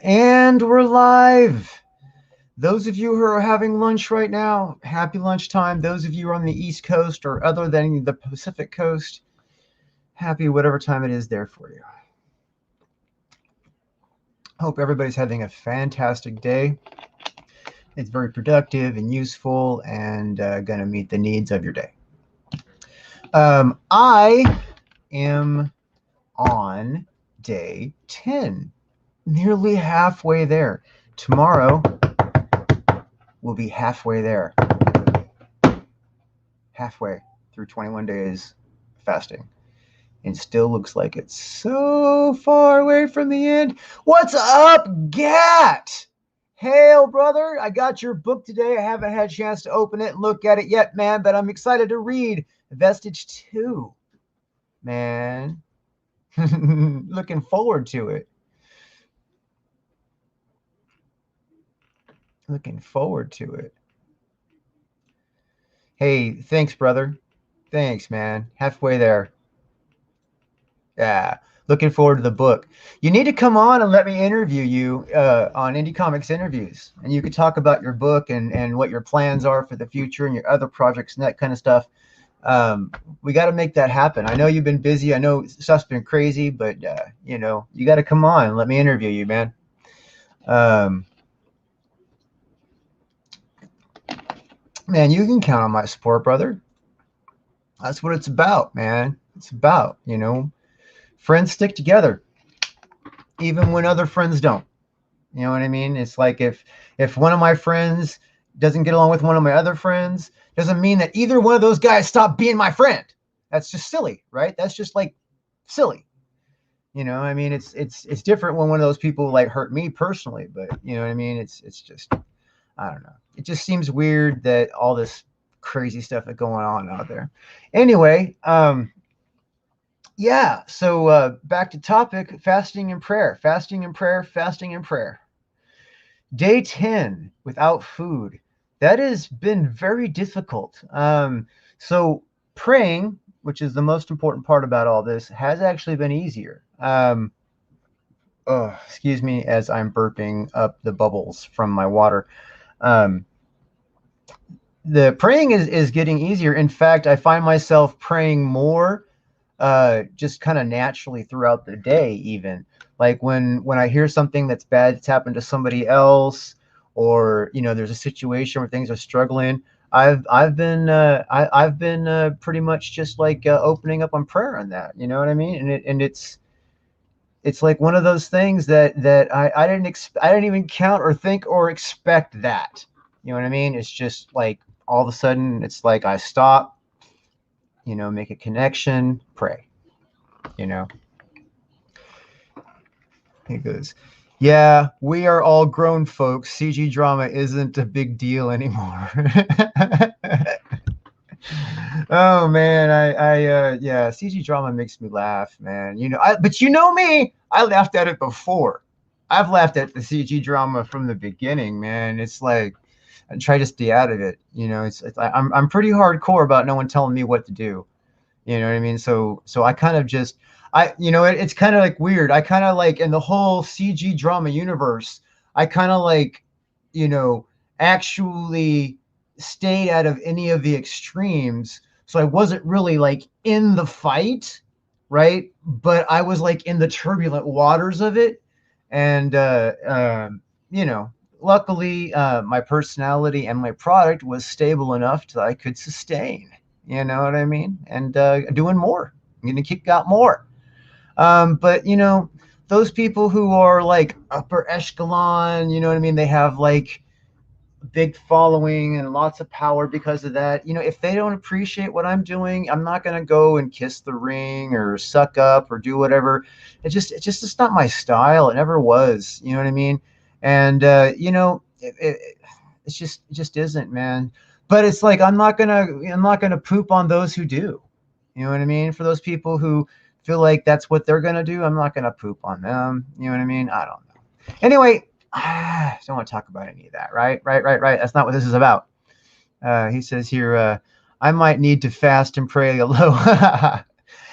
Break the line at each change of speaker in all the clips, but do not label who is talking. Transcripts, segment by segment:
And we're live. Those of you who are having lunch right now, happy lunchtime. Those of you who are on the East Coast or other than the Pacific Coast, happy whatever time it is there for you. Hope everybody's having a fantastic day. It's very productive and useful and going to meet the needs of your day. I am on day 10, nearly halfway there. Tomorrow, we'll be halfway there. Halfway through 21 days fasting. And still looks like it's so far away from the end. What's up, Gat? Hail, brother. I got your book today. I haven't had a chance to open it and look at it yet, man, but I'm excited to read Vestige 2. Man. Looking forward to it. Looking forward to it. Hey, thanks, brother. Thanks, man. Halfway there. Yeah, looking forward to the book. You need to come on and let me interview you on Indie Comics Interviews. And you could talk about your book and what your plans are for the future and your other projects and that kind of stuff. We got to make that happen. I know you've been busy. I know stuff's been crazy, but, you got to come on and let me interview you, man. Man, you can count on my support, brother. That's what it's about, man. It's about, friends stick together, even when other friends don't. You know what I mean? It's like if one of my friends doesn't get along with one of my other friends, doesn't mean that either one of those guys stop being my friend. That's just silly, right? That's just like silly. I mean, it's different when one of those people like hurt me personally, but you know what I mean? It's just, I don't know. It just seems weird that all this crazy stuff is going on out there. Anyway, yeah, so back to topic, fasting and prayer. Day 10 without food. That has been very difficult. So praying, which is the most important part about all this, has actually been easier. Excuse me as I'm burping up the bubbles from my water. The praying is getting easier. In fact, I find myself praying more just kind of naturally throughout the day, even like when I hear something that's bad that's happened to somebody else, or there's a situation where things are struggling. I've been pretty much just like opening up on prayer on that. You know what I mean? And it's like one of those things that I didn't even count or think or expect that. You know what I mean? It's just like all of a sudden it's like I stop, make a connection, pray, He goes, yeah, we are all grown folks. CG drama isn't a big deal anymore. Oh man, yeah, CG drama makes me laugh, man. But you know me, I laughed at it before. I've laughed at the CG drama from the beginning, man. It's like I try to stay out of it. I'm pretty hardcore about no one telling me what to do. You know what I mean? So I kind of just it's kind of like weird. I kind of like in the whole CG drama universe, I kind of like, actually stayed out of any of the extremes. So I wasn't really like in the fight, right? But I was like in the turbulent waters of it. And, luckily, my personality and my product was stable enough that I could sustain. You know what I mean? And doing more. I'm going to kick out more. But, those people who are like upper echelon, you know what I mean? They have like big following and lots of power because of that. If they don't appreciate what I'm doing, I'm not going to go and kiss the ring or suck up or do whatever. It's not my style. It never was. You know what I mean? And, it just isn't, man. But it's like I'm not gonna poop on those who do. You know what I mean? For those people who feel like that's what they're gonna do, I'm not gonna poop on them. You know what I mean? I don't know. Anyway, I don't want to talk about any of that. Right. That's not what this is about. He says here, I might need to fast and pray a little.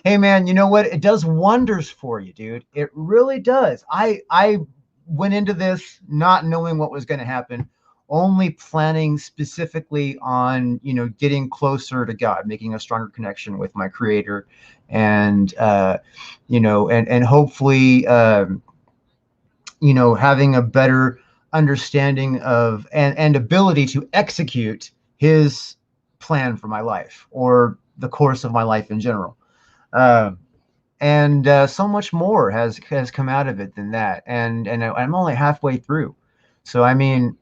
Hey man, you know what? It does wonders for you, dude. It really does. I went into this not knowing what was going to happen, only planning specifically on, getting closer to God, making a stronger connection with my Creator, and and hopefully, having a better understanding of and ability to execute His plan for my life, or the course of my life in general. Uh, and so much more has come out of it than that. And I'm only halfway through, so I mean,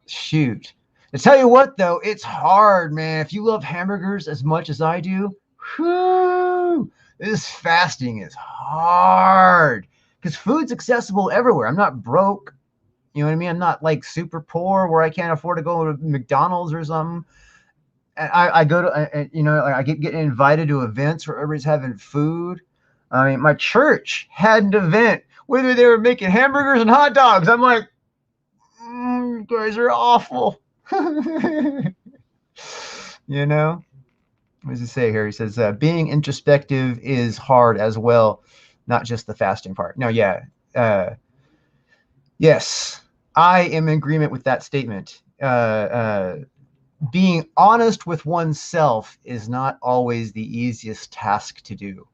shoot. To tell you what, though, it's hard, man. If you love hamburgers as much as I do, whew, this fasting is hard because food's accessible everywhere. I'm not broke. You know what I mean? I'm not like super poor where I can't afford to go to McDonald's or something. And I go to, I get invited to events where everybody's having food. I mean, my church had an event where they were making hamburgers and hot dogs. I'm like, you guys are awful. You know, what does it say here? He says, being introspective is hard as well, not just the fasting part. No, yeah. Yes, I am in agreement with that statement. Being honest with oneself is not always the easiest task to do.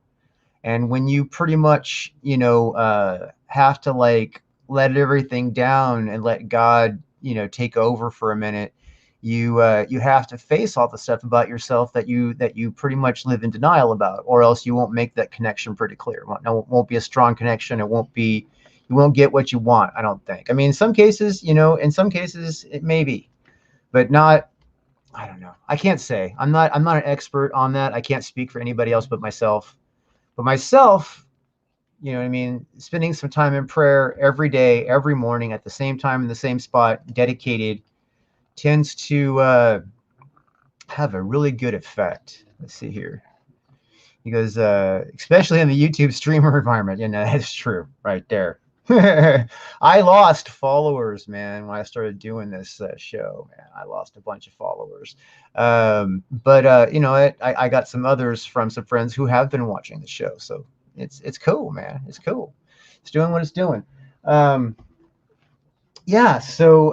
And when you pretty much, have to like let everything down and let God, take over for a minute, you have to face all the stuff about yourself that you pretty much live in denial about, or else you won't make that connection pretty clear. It won't be a strong connection. You won't get what you want, I don't think. I mean, in some cases, it may be, but not. I don't know. I can't say. I'm not an expert on that. I can't speak for anybody else but myself. But myself, you know what I mean, spending some time in prayer every day, every morning at the same time in the same spot, dedicated, tends to have a really good effect. Let's see here. He goes, especially in the YouTube streamer environment. That's true right there. I lost followers, man, when I started doing this show, man. I lost a bunch of followers. But I got some others from some friends who have been watching the show. So it's cool, man. It's cool. It's doing what it's doing. Yeah, so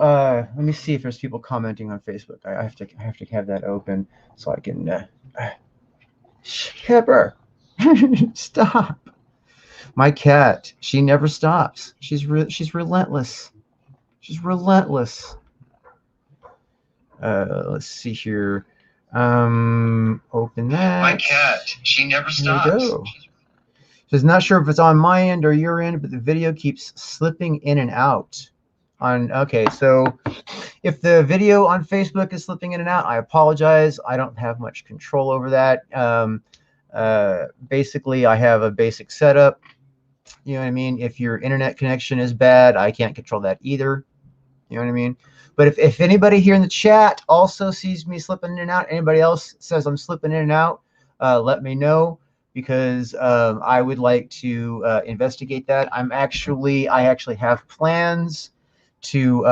let me see if there's people commenting on Facebook. I have to have that open so I can Pepper. Stop. My cat, she never stops. She's relentless. She's relentless. Let's see here. Open that.
My cat, she never stops.
There we go. She's not sure if it's on my end or your end, but the video keeps slipping in and out. Okay, so if the video on Facebook is slipping in and out, I apologize. I don't have much control over that. Basically, I have a basic setup. You know what I mean? If your internet connection is bad, I can't control that either. You know what I mean? But if anybody here in the chat also sees me slipping in and out, anybody else says I'm slipping in and out, let me know, because I would like to investigate that. I actually have plans to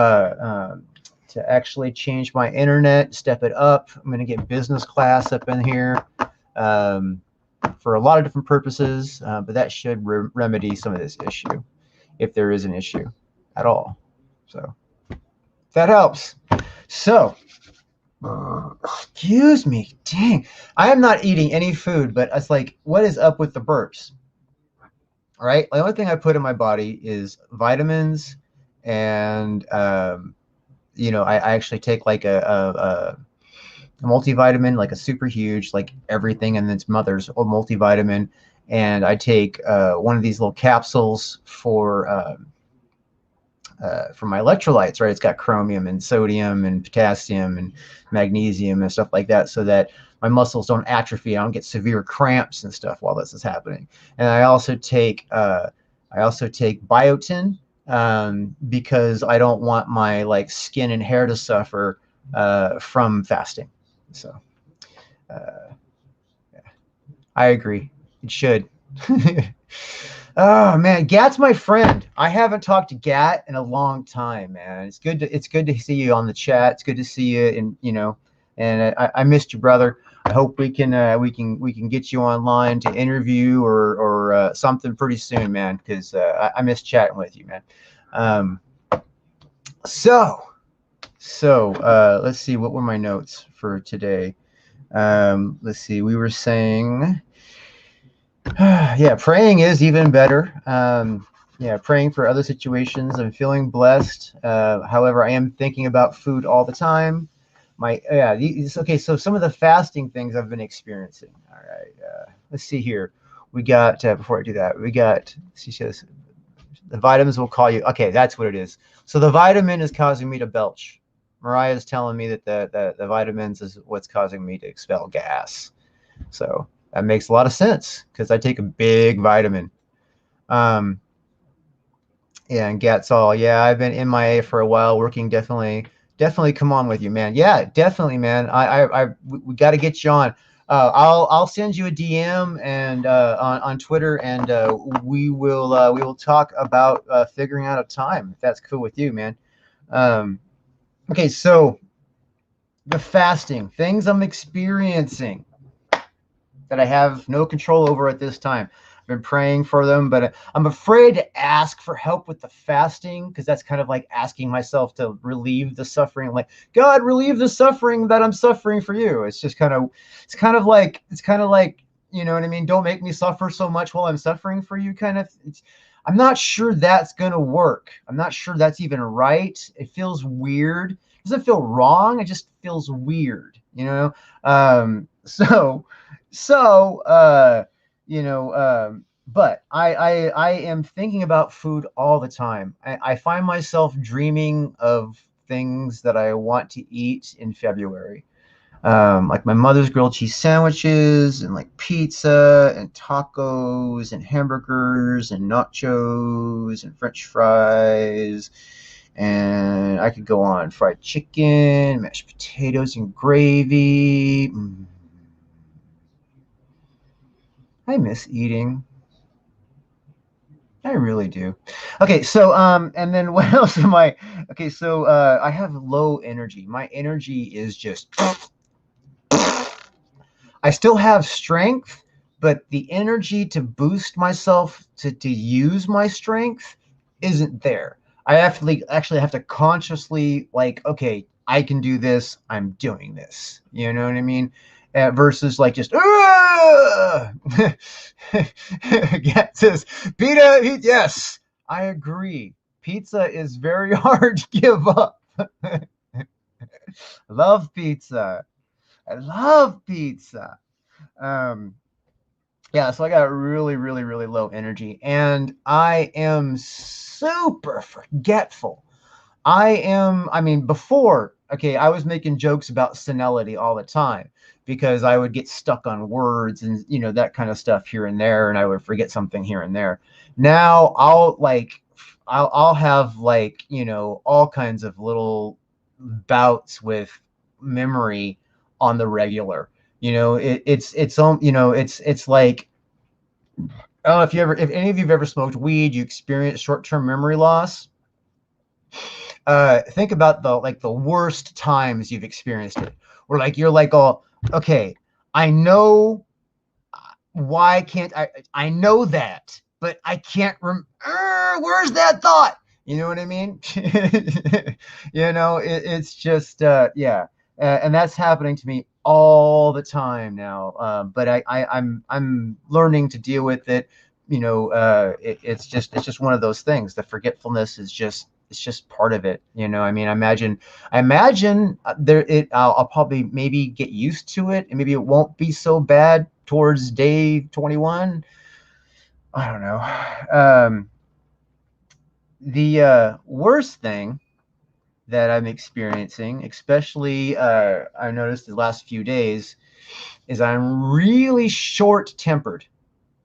actually change my internet, step it up. I'm going to get business class up in here. For a lot of different purposes, but that should remedy some of this issue, if there is an issue at all. So that helps. So, excuse me, dang, I am not eating any food, but it's like, what is up with the burps? All right, the only thing I put in my body is vitamins, and I actually take like a multivitamin, like a super huge, like everything and its mother's multivitamin, and I take one of these little capsules for my electrolytes, right? It's got chromium and sodium and potassium and magnesium and stuff like that, so that my muscles don't atrophy. I don't get severe cramps and stuff while this is happening. And I also take biotin, because I don't want my like skin and hair to suffer from fasting. So, yeah, I agree. It should. Oh man, Gat's my friend. I haven't talked to Gat in a long time, man. It's good to see you on the chat. It's good to see you, and I missed you, brother. I hope we can get you online to interview or something pretty soon, man. Because I miss chatting with you, man. Um, so let's see. What were my notes for today? Let's see. We were saying, yeah, praying is even better. Yeah, praying for other situations. I'm feeling blessed. However, I am thinking about food all the time. Okay. So some of the fasting things I've been experiencing. All right. Let's see here. We got before I do that, we got. She says the vitamins will call you. Okay, that's what it is. So the vitamin is causing me to belch. Mariah's telling me that the vitamins is what's causing me to expel gas. So that makes a lot of sense because I take a big vitamin. Um, yeah, and Gats all, yeah, I've been MIA for a while, working. Definitely come on with you, man. Yeah, definitely, man. We got to get you on. I'll send you a DM and on Twitter, and we will talk about figuring out a time if that's cool with you, man. Um, okay, so the fasting things I'm experiencing that I have no control over at this time. I've been praying for them, but I'm afraid to ask for help with the fasting because that's kind of like asking myself to relieve the suffering. Like, God, relieve the suffering that I'm suffering for you. It's kind of like, you know what I mean? Don't make me suffer so much while I'm suffering for you. I'm not sure that's going to work. I'm not sure that's even right. It feels weird. It doesn't feel wrong. It just feels weird, you know? So, so, but I am thinking about food all the time. I find myself dreaming of things that I want to eat in February. Like my mother's grilled cheese sandwiches and like pizza and tacos and hamburgers and nachos and French fries. And I could go on fried chicken, mashed potatoes and gravy. I miss eating. I really do. Okay, so and then what else am I? Okay, so I have low energy. My energy is just. I still have strength, but the energy to boost myself to use my strength isn't there. I actually have to consciously like, okay, I can do this. I'm doing this. You know what I mean? Versus like just yeah, it says pizza. Yes, I agree. Pizza is very hard to give up. Love pizza. I love pizza. Um, yeah, so I got really, really, really low energy, and I am super forgetful. I mean, before, okay, I was making jokes about senility all the time because I would get stuck on words and, that kind of stuff here and there, and I would forget something here and there. Now I'll have like, all kinds of little bouts with memory on the regular. It's like, I don't know if any of you've ever smoked weed, you experience short-term memory loss. Think about the worst times you've experienced it, where like you're like, oh, okay, I know why can't I know that, but I can't where's that thought? You know what I mean? It's just yeah, and that's happening to me all the time now. But I'm learning to deal with it. It's just one of those things. The forgetfulness is just it's just part of it. I mean, I imagine I'll probably maybe get used to it, and maybe it won't be so bad towards day 21. I don't know. The worst thing that I'm experiencing, especially I noticed the last few days, is I'm really short tempered.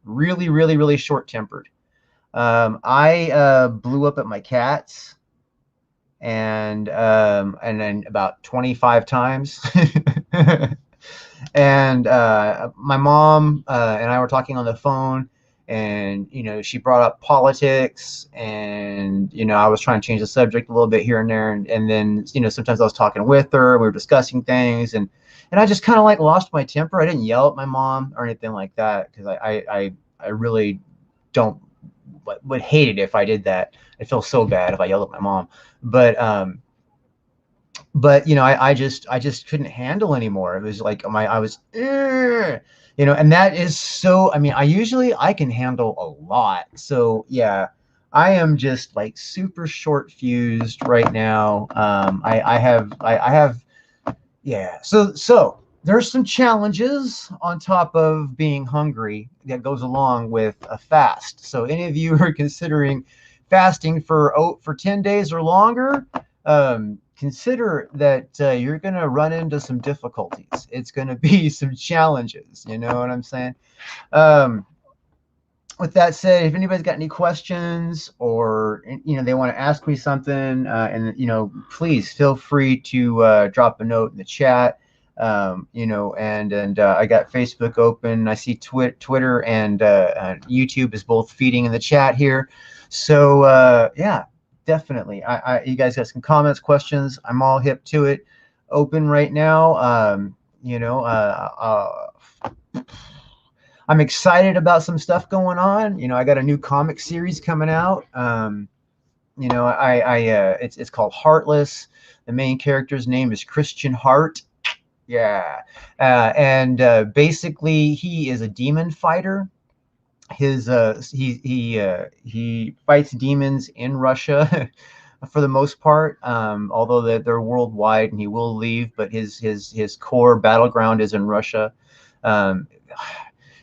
Really, really, really short tempered. I blew up at my cats and then about 25 times. And my mom and I were talking on the phone, and she brought up politics, and I was trying to change the subject a little bit here and there, and then sometimes I was talking with her, and we were discussing things, and I just kind of like lost my temper. I didn't yell at my mom or anything like that, because I really don't would hate it if I did that. I feel so bad if I yelled at my mom, but I just couldn't handle anymore. It was like I was, and that is so. I mean, I can handle a lot. So yeah, I am just like super short fused right now. I have yeah. So there's some challenges on top of being hungry that goes along with a fast. So any of you who are considering fasting for 10 days or longer, consider that you're going to run into some difficulties. It's going to be some challenges. You know what I'm saying? Um, with that said, if anybody's got any questions, or they want to ask me something, and please feel free to drop a note in the chat. And I got Facebook open. I see Twitter and YouTube is both feeding in the chat here. So yeah, definitely. You guys got some comments, questions? I'm all hip to it. Open right now. I'm excited about some stuff going on. I got a new comic series coming out. It's called Heartless. The main character's name is Christian Hart. Yeah, and basically he is a demon fighter. He fights demons in Russia for the most part. Although they're worldwide, and he will leave, but his core battleground is in Russia. Um,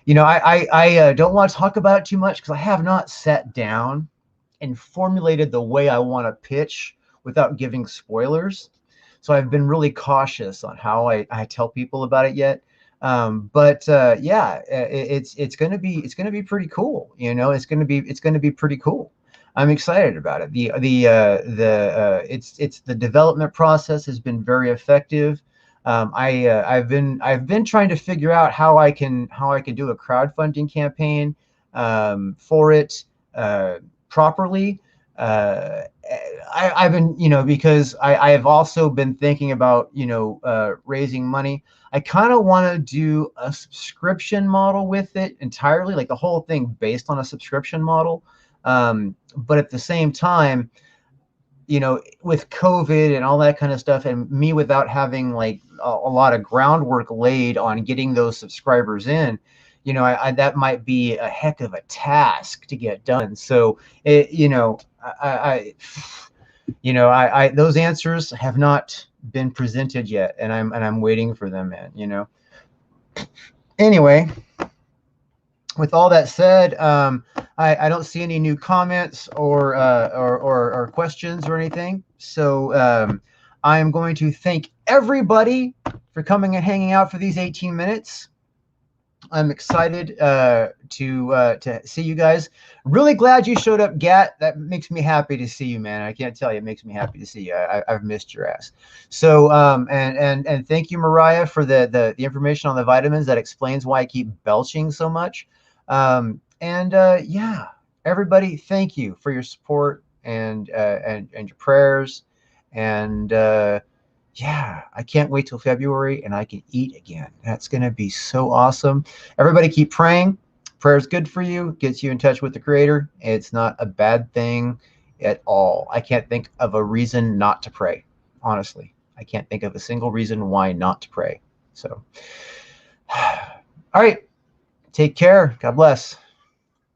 I don't want to talk about it too much because I have not sat down and formulated the way I want to pitch without giving spoilers. So I've been really cautious on how I tell people about it yet. But yeah, it's gonna be pretty cool. It's gonna be pretty cool. I'm excited about it. It's the development process has been very effective. I've been trying to figure out how I can do a crowdfunding campaign for it properly. Uh, I've been, because I have also been thinking about, raising money. I kind of want to do a subscription model with it entirely, like the whole thing based on a subscription model. But at the same time, with COVID and all that kind of stuff, and me without having like a lot of groundwork laid on getting those subscribers in, that might be a heck of a task to get done. So those answers have not been presented yet, and I'm waiting for them, man. Anyway, with all that said, I don't see any new comments or questions or anything. So I am going to thank everybody for coming and hanging out for these 18 minutes. I'm excited to see you guys. Really glad you showed up, Gat. That makes me happy to see you, man. I can't tell you, it makes me happy to see you. I've missed your ass. So and thank you, Mariah, for the information on the vitamins that explains why I keep belching so much. Yeah, everybody, thank you for your support and your prayers, and yeah, I can't wait till February and I can eat again. That's going to be so awesome. Everybody keep praying. Prayer is good for you, gets you in touch with the Creator. It's not a bad thing at all. I can't think of a reason not to pray, honestly. I can't think of a single reason why not to pray. So, all right, take care. God bless.